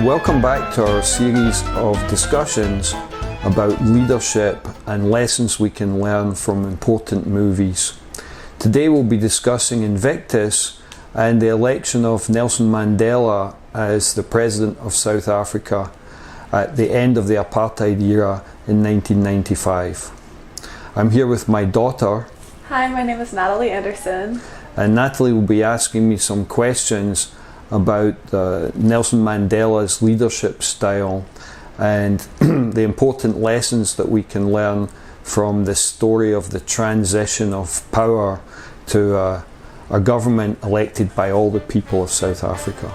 Welcome back to our series of discussions about leadership and lessons we can learn from important movies. Today we'll be discussing Invictus and the election of Nelson Mandela as the President of South Africa at the end of the apartheid era in 1995. I'm here with my daughter. Hi, my name is Natalie Anderson. And Natalie will be asking me some questions about Nelson Mandela's leadership style and the important lessons that we can learn from the story of the transition of power to a government elected by all the people of South Africa.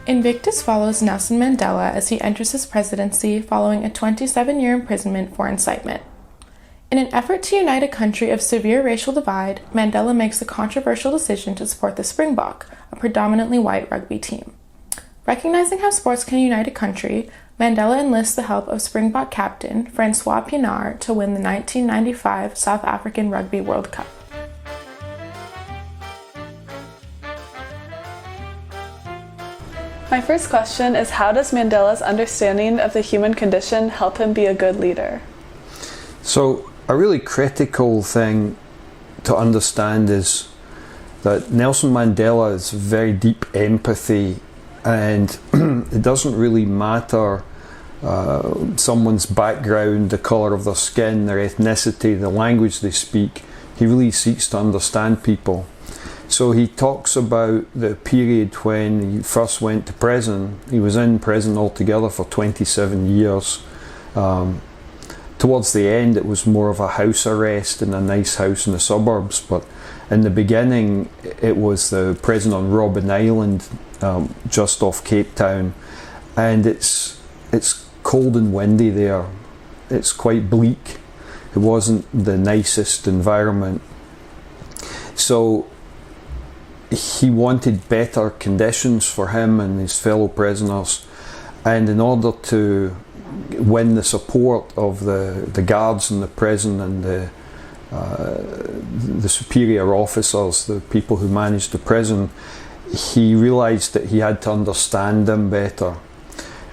Invictus follows Nelson Mandela as he enters his presidency following a 27-year imprisonment for incitement. In an effort to unite a country of severe racial divide, Mandela makes the controversial decision to support the Springbok, a predominantly white rugby team. Recognizing how sports can unite a country, Mandela enlists the help of Springbok captain Francois Pienaar to win the 1995 South African Rugby World Cup. My first question is, how does Mandela's understanding of the human condition help him be a good leader? So, a really critical thing to understand is that Nelson Mandela has very deep empathy, and it doesn't really matter someone's background, the colour of their skin, their ethnicity, the language they speak. He really seeks to understand people. So he talks about the period when he first went to prison. He was in prison altogether for 27 years. Towards the end, it was more of a house arrest in a nice house in the suburbs, but in the beginning it was the prison on Robben Island, just off Cape Town, and it's cold and windy there. It's quite bleak. It wasn't the nicest environment. So he wanted better conditions for him and his fellow prisoners, and in order to win the support of the guards in the prison and the superior officers, the people who managed the prison, he realised that he had to understand them better.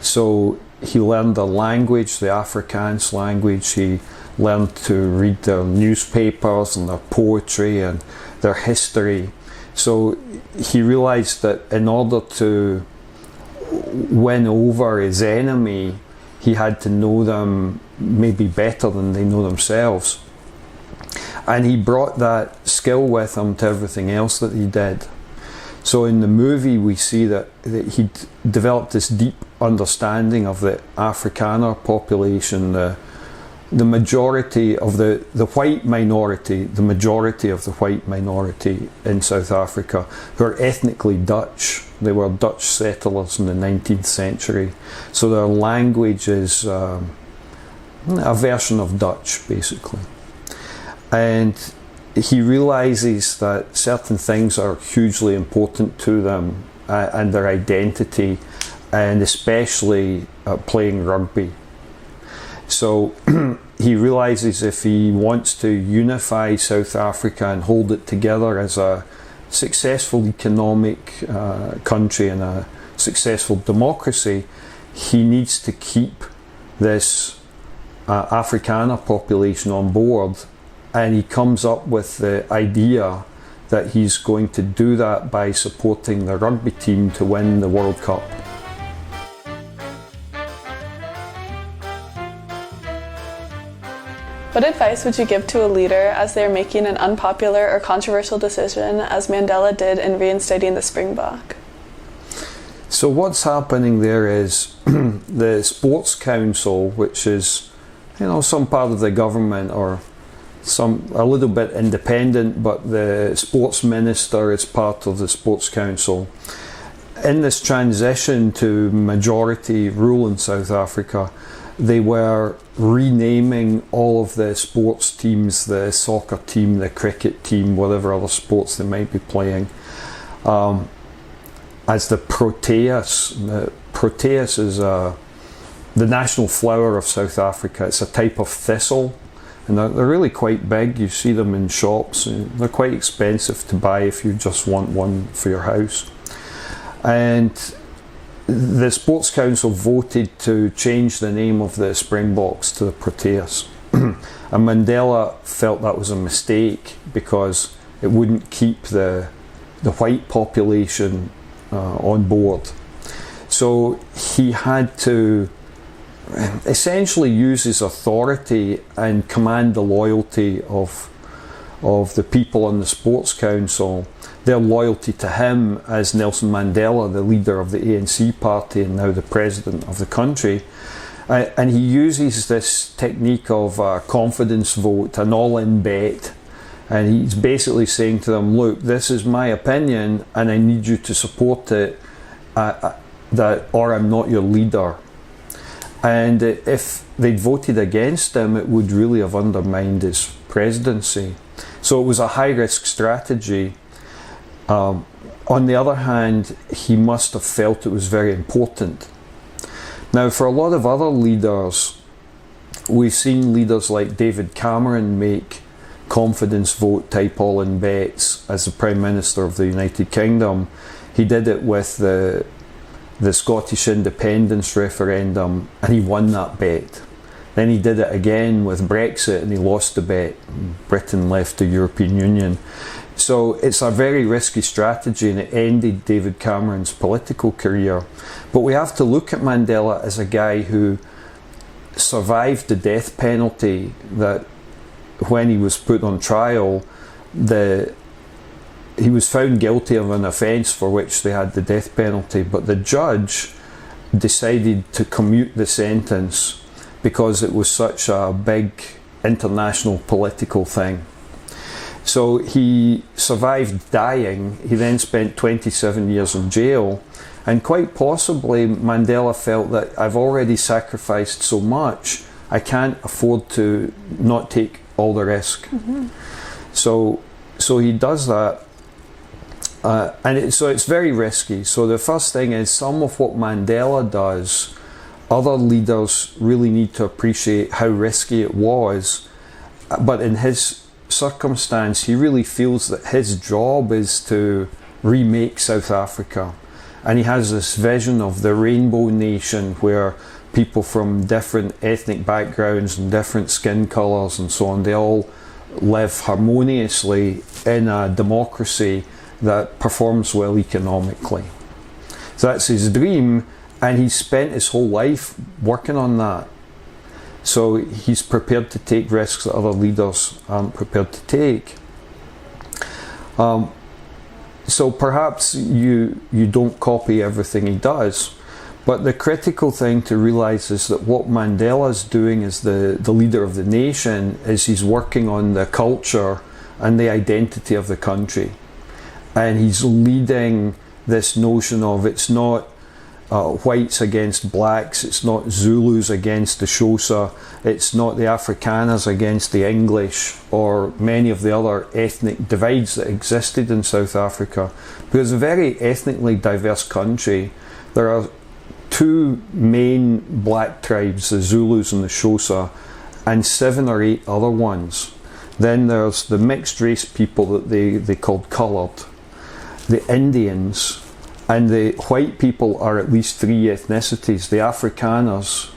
So he learned their language, the Afrikaans language. He learned to read their newspapers and their poetry and their history. So he realised that in order to win over his enemy, he had to know them maybe better than they know themselves. And he brought that skill with him to everything else that he did. So in the movie we see that he developed this deep understanding of the Afrikaner population, the majority of the white minority, the majority of the white minority in South Africa, who are ethnically Dutch. They were Dutch settlers in the 19th century. So their language is a version of Dutch, basically. And he realises that certain things are hugely important to them and their identity, and especially playing rugby. So he realises if he wants to unify South Africa and hold it together as a successful economic country and a successful democracy, he needs to keep this Afrikaner population on board. And he comes up with the idea that he's going to do that by supporting the rugby team to win the World Cup. What advice would you give to a leader as they are making an unpopular or controversial decision, as Mandela did in reinstating the Springbok? So what's happening there is the Sports Council, which is, some part of the government or a little bit independent, but the sports minister is part of the Sports Council. In this transition to majority rule in South Africa, they were renaming all of the sports teams, the soccer team, the cricket team, whatever other sports they might be playing, as the Proteas. The Proteas is the national flower of South Africa. It's a type of thistle And they're really quite big. You see them in shops. They're quite expensive to buy if you just want one for your house. And the Sports Council voted to change the name of the Springboks to the Proteas. And Mandela felt that was a mistake because it wouldn't keep the white population on board. So he had to essentially use his authority and command the loyalty of the people on the Sports Council, their loyalty to him as Nelson Mandela, the leader of the ANC party and now the president of the country. And he uses this technique of a confidence vote, an all-in bet. And he's basically saying to them, look, this is my opinion and I need you to support it, or I'm not your leader. And if they'd voted against him, it would really have undermined his presidency. So it was a high-risk strategy. On the other hand, he must have felt it was very important. Now, for a lot of other leaders, we've seen leaders like David Cameron make confidence vote type all-in bets as the Prime Minister of the United Kingdom. He did it with the Scottish independence referendum and he won that bet. Then he did it again with Brexit and he lost the bet. Britain left the European Union. So it's a very risky strategy and it ended David Cameron's political career. But we have to look at Mandela as a guy who survived the death penalty, that when he was put on trial, he was found guilty of an offence for which they had the death penalty, but the judge decided to commute the sentence because it was such a big international political thing. So he survived dying. He then spent 27 years in jail, and quite possibly Mandela felt that I've already sacrificed so much, I can't afford to not take all the risk. Mm-hmm. So he does that. So it's very risky. So the first thing is, some of what Mandela does, other leaders really need to appreciate how risky it was. But in his circumstance, he really feels that his job is to remake South Africa. And he has this vision of the rainbow nation where people from different ethnic backgrounds and different skin colours and so on, they all live harmoniously in a democracy that performs well economically. So that's his dream, and he's spent his whole life working on that. So he's prepared to take risks that other leaders aren't prepared to take. So perhaps you don't copy everything he does, but the critical thing to realise is that what Mandela's doing as the leader of the nation is he's working on the culture and the identity of the country. And he's leading this notion of it's not whites against blacks, it's not Zulus against the Xhosa, it's not the Afrikaners against the English, or many of the other ethnic divides that existed in South Africa. Because it's a very ethnically diverse country. There are two main black tribes, the Zulus and the Xhosa, and 7 or 8 other ones. Then there's the mixed race people that they called coloured, the Indians, and the white people are at least 3 ethnicities: the Afrikaners,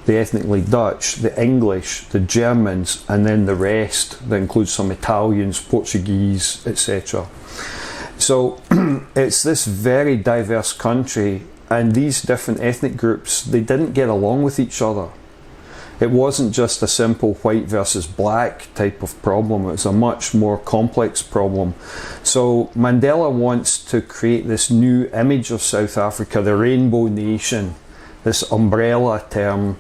the ethnically Dutch, the English, the Germans, and then the rest that includes some Italians, Portuguese, etc. So it's this very diverse country, and these different ethnic groups, they didn't get along with each other. It wasn't just a simple white versus black type of problem, it was a much more complex problem. So Mandela wants to create this new image of South Africa, the rainbow nation, this umbrella term,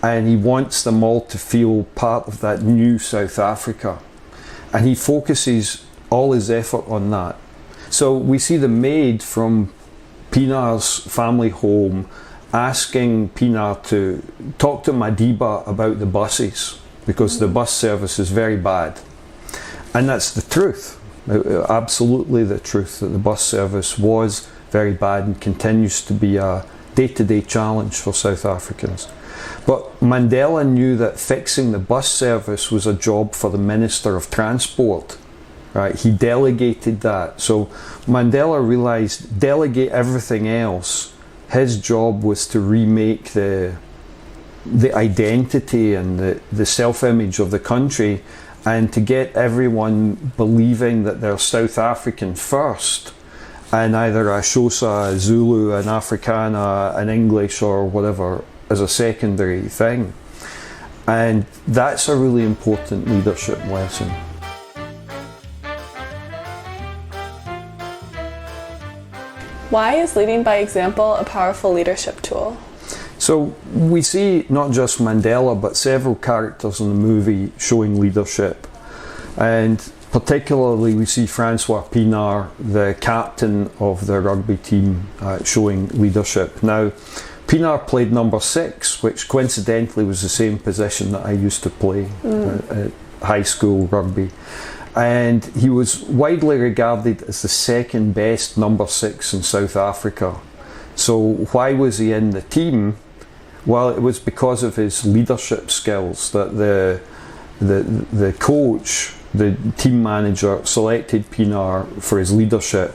and he wants them all to feel part of that new South Africa. And he focuses all his effort on that. So we see the maid from Pinar's family home asking Pinar to talk to Madiba about the buses because the bus service is very bad. And that's the truth, absolutely the truth, that the bus service was very bad and continues to be a day-to-day challenge for South Africans. But Mandela knew that fixing the bus service was a job for the Minister of Transport. Right? He delegated that. So Mandela realised, delegate everything else. His job was to remake the identity and the self-image of the country, and to get everyone believing that they're South African first, and either a Xhosa, a Zulu, an Afrikaner, an English or whatever as a secondary thing. And that's a really important leadership lesson. Why is leading by example a powerful leadership tool? So we see not just Mandela but several characters in the movie showing leadership, and particularly we see Francois Pienaar, the captain of the rugby team, showing leadership. Now Pienaar played number 6, which coincidentally was the same position that I used to play at high school rugby, and he was widely regarded as the second best number 6 in South Africa. So why was he in the team? Well, it was because of his leadership skills that the coach, the team manager, selected Pienaar for his leadership.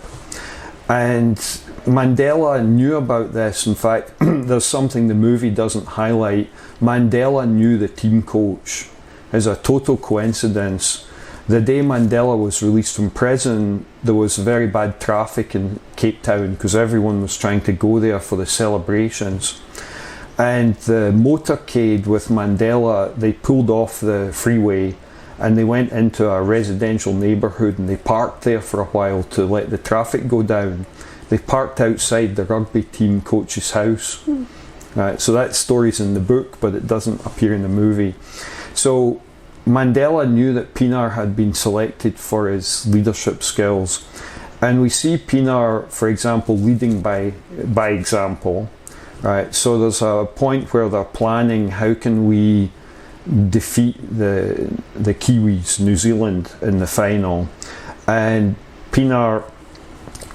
And Mandela knew about this. In fact, there's something the movie doesn't highlight. Mandela knew the team coach. It's a total coincidence. The day Mandela was released from prison, there was very bad traffic in Cape Town because everyone was trying to go there for the celebrations. And the motorcade with Mandela, they pulled off the freeway and they went into a residential neighbourhood and they parked there for a while to let the traffic go down. They parked outside the rugby team coach's house. Right, so that story's in the book, but it doesn't appear in the movie. So Mandela knew that Pienaar had been selected for his leadership skills. And we see Pienaar, for example, leading by example. Right, so there's a point where they're planning how can we defeat the Kiwis, New Zealand, in the final, and Pienaar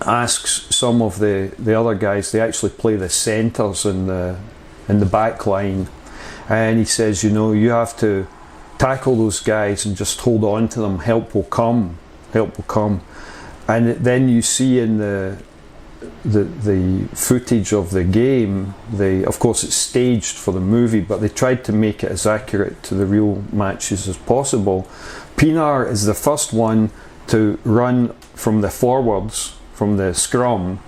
asks some of the other guys, they actually play the centres in the back line, and he says, you have to tackle those guys and just hold on to them, help will come. And then you see in the footage of the game, of course it's staged for the movie, but they tried to make it as accurate to the real matches as possible. Pienaar is the first one to run from the forwards, from the scrum,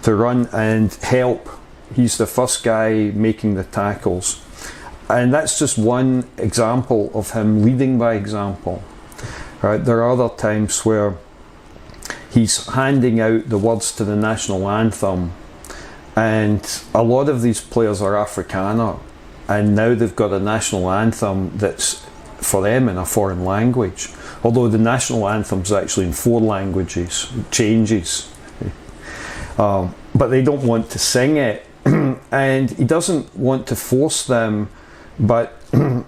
to run and help. He's the first guy making the tackles. And that's just one example of him leading by example. Right? There are other times where he's handing out the words to the national anthem, and a lot of these players are Afrikaner, and now they've got a national anthem that's for them in a foreign language, although the national anthem's actually in 4 languages. It changes, but they don't want to sing it, and he doesn't want to force them, but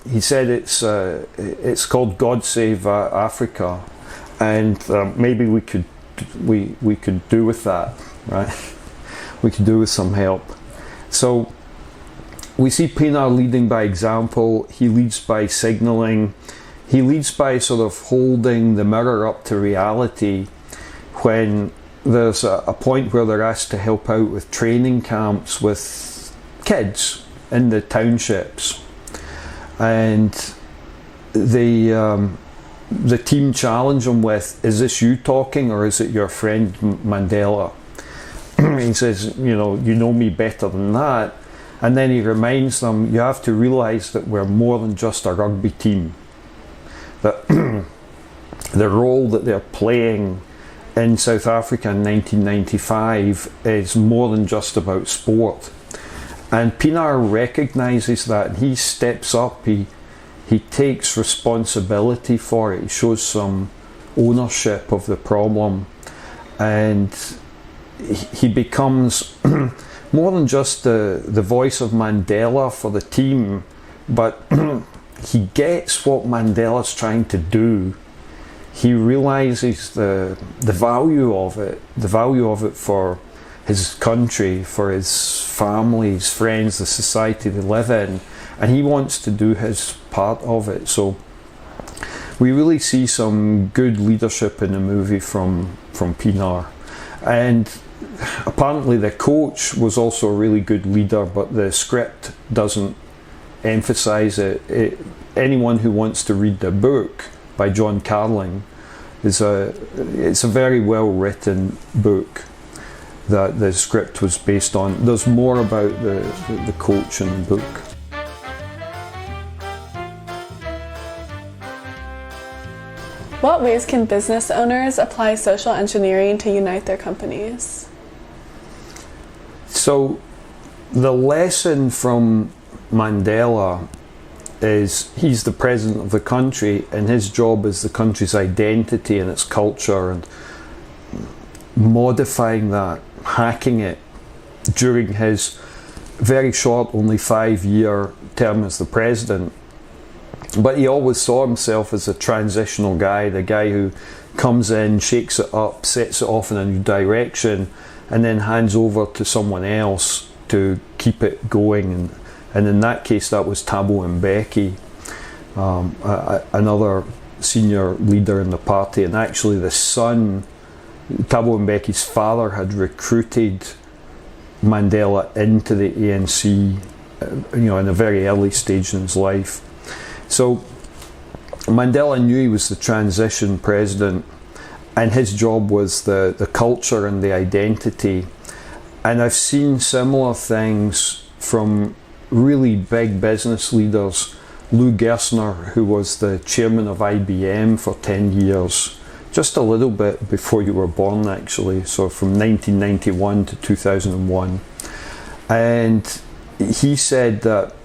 he said it's called God Save Africa, and maybe we could do with that, right? We could do with some help. So we see Pienaar leading by example. He leads by signalling. He leads by sort of holding the mirror up to reality when there's a point where they're asked to help out with training camps with kids in the townships, and the team challenge him with, is this you talking or is it your friend Mandela? He says, you know me better than that. And then he reminds them, you have to realise that we're more than just a rugby team. That the role that they're playing in South Africa in 1995 is more than just about sport. And Pienaar recognises that, and he steps up, he takes responsibility for it, he shows some ownership of the problem, and he becomes more than just the voice of Mandela for the team, but he gets what Mandela's trying to do. He realises the value of it for his country, for his family, his friends, the society they live in, and he wants to do his part of it. So we really see some good leadership in the movie from Pinar. And apparently the coach was also a really good leader, but the script doesn't emphasize it. Anyone who wants to read the book by John Carling, it's a very well written book that the script was based on. There's more about the coach in the book. What ways can business owners apply social engineering to unite their companies? So the lesson from Mandela is he's the president of the country, and his job is the country's identity and its culture, and modifying that, hacking it during his very short, only 5-year term as the president. But he always saw himself as a transitional guy, the guy who comes in, shakes it up, sets it off in a new direction, and then hands over to someone else to keep it going. And in that case, that was Thabo Mbeki, another senior leader in the party. And actually the son, Thabo Mbeki's father, had recruited Mandela into the ANC, in a very early stage in his life. So Mandela knew he was the transition president, and his job was the culture and the identity. And I've seen similar things from really big business leaders. Lou Gerstner, who was the chairman of IBM for 10 years, just a little bit before you were born actually, so from 1991 to 2001. And he said that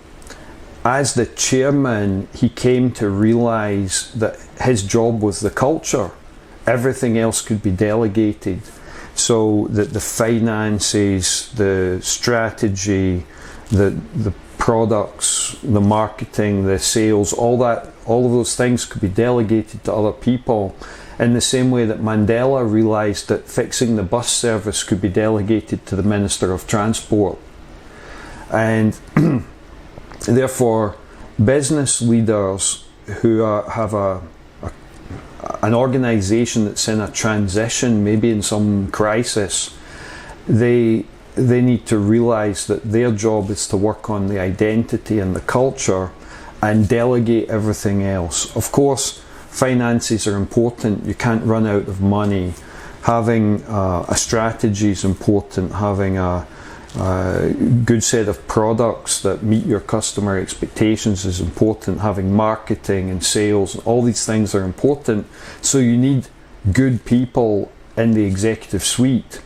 as the chairman, he came to realize that his job was the culture. Everything else could be delegated. So that the finances, the strategy, the products, the marketing, the sales, all of those things could be delegated to other people. In the same way that Mandela realized that fixing the bus service could be delegated to the Minister of Transport. And therefore, business leaders who have an organization that's in a transition, maybe in some crisis, they need to realize that their job is to work on the identity and the culture and delegate everything else. Of course, finances are important. You can't run out of money. Having a strategy is important. Having a good set of products that meet your customer expectations is important. Having marketing and sales, all these things are important. So you need good people in the executive suite.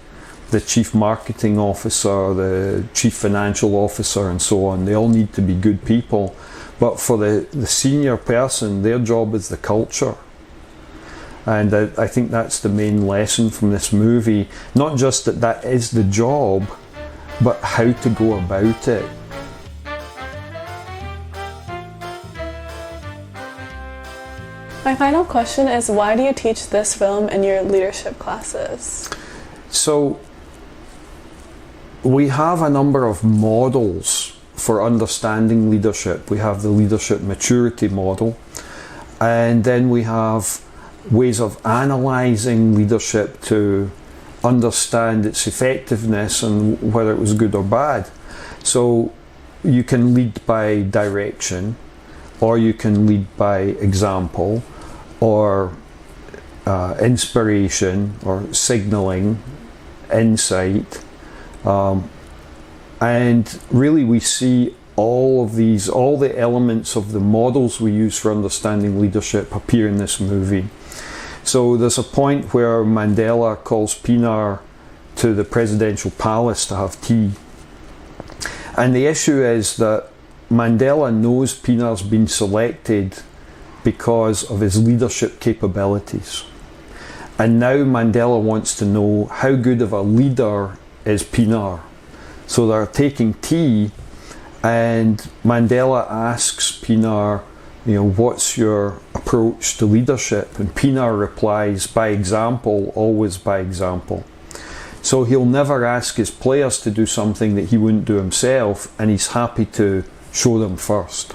The chief marketing officer, the chief financial officer, and so on. They all need to be good people. But for the senior person, their job is the culture. And I think that's the main lesson from this movie. Not just that is the job, but how to go about it. My final question is, why do you teach this film in your leadership classes? So we have a number of models for understanding leadership. We have the leadership maturity model, and then we have ways of analysing leadership to understand its effectiveness and whether it was good or bad. So you can lead by direction, or you can lead by example, or inspiration, or signalling, insight. And really we see all the elements of the models we use for understanding leadership appear in this movie. So there's a point where Mandela calls Pinar to the presidential palace to have tea. And the issue is that Mandela knows Pinar's been selected because of his leadership capabilities. And now Mandela wants to know how good of a leader is Pinar. So they're taking tea, and Mandela asks Pinar, what's your approach to leadership? And Pinar replies, by example, always by example. So he'll never ask his players to do something that he wouldn't do himself, and he's happy to show them first.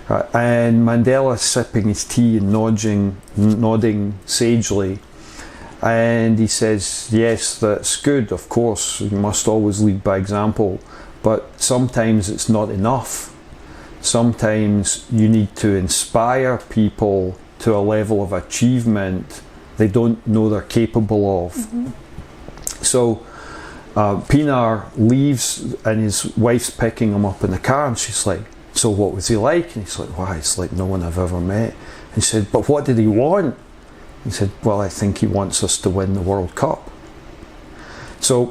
And Mandela sipping his tea and nodding sagely. And he says, yes, that's good, of course, you must always lead by example, but sometimes it's not enough. Sometimes you need to inspire people to a level of achievement they don't know they're capable of. So Pinar leaves and his wife's picking him up in the car, and she's like, so what was he like? And he's like, why, it's like no one I've ever met. And she said, but what did he want? He said, well, I think he wants us to win the World Cup. So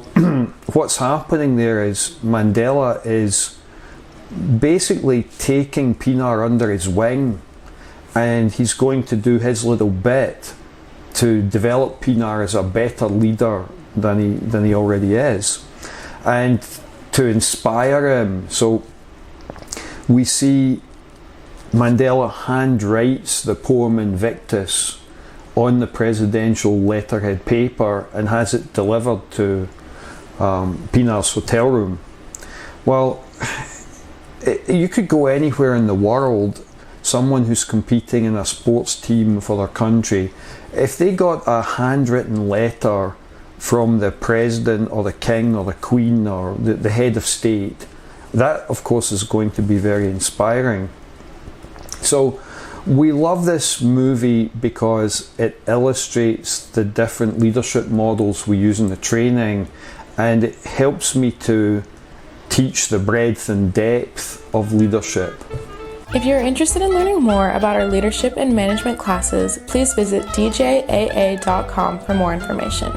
what's happening there is Mandela is basically taking Pinar under his wing, and he's going to do his little bit to develop Pinar as a better leader than he already is, and to inspire him. So we see Mandela handwrites the poem Invictus on the presidential letterhead paper and has it delivered to Pinar's hotel room. Well, you could go anywhere in the world, someone who's competing in a sports team for their country, if they got a handwritten letter from the president or the king or the queen or the head of state, that of course is going to be very inspiring. So we love this movie because it illustrates the different leadership models we use in the training, and it helps me to teach the breadth and depth of leadership. If you're interested in learning more about our leadership and management classes, please visit djaa.com for more information.